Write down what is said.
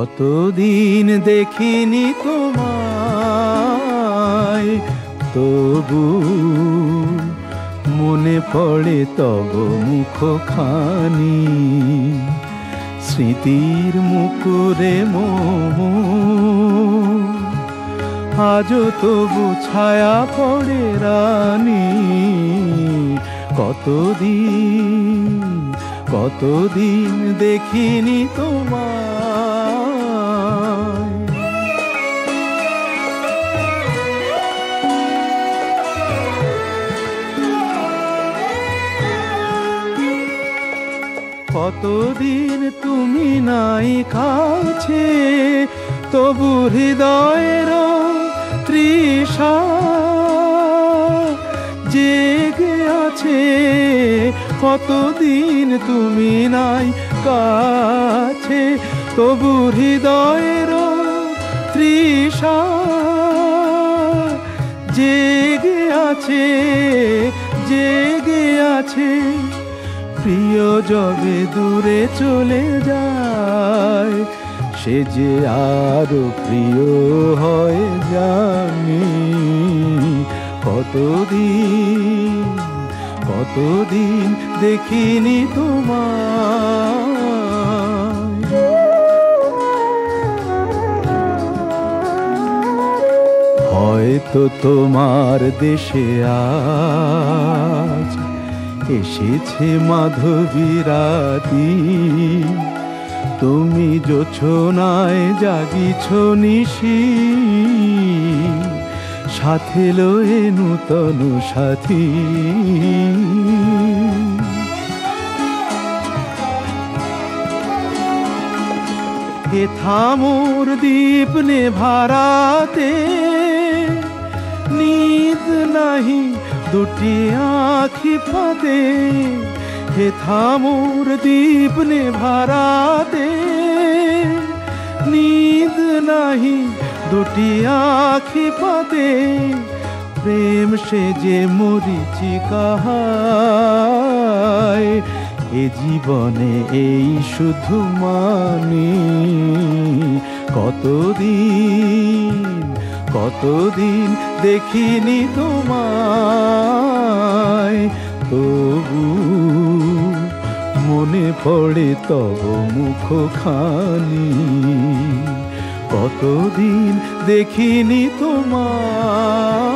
কতদিন দেখিনি তোমায়, তবু মনে পড়ে তব মুখখানি। স্মৃতির মুকুরে মোর আজও তবু ছায়া পড়ে রানী। কতদিন দেখিনি তোমায়। কতদিন তুমি নাই কাছে, তবু হৃদয়ের তৃষা জেগে আছে। কতদিন তুমি নাই কাছে, তবু হৃদয়ের তৃষা জেগে আছে, জেগে আছে। প্রিয় যবে দূরে চলে যায়, সে যে আরো প্রিয় হয় জানি। কতদিন দেখিনি তোমায়। হয়তো তোমার দেশে আজ এসেছে মাধবী রাতি। তুমি জোছনায় জাগিছ নিশি, সাথে লয়ে নূতন সাথী। হে থামোর দীপ নেভারাতে, নিদ নাহি দুটি আঁখি ফাঁদে। হে থামোর দীপ নেভারাতে, নিদ নাহি দুটি আঁখি ফাঁদে। প্রেম সে যে মরিচিকা হায়, এ জীবনে এই শুধু মানি। কতদিন দেখিনি তোমায়, তবু মনে পড়ে তব মুখখানি। কতদিন দেখিনি তোমায়।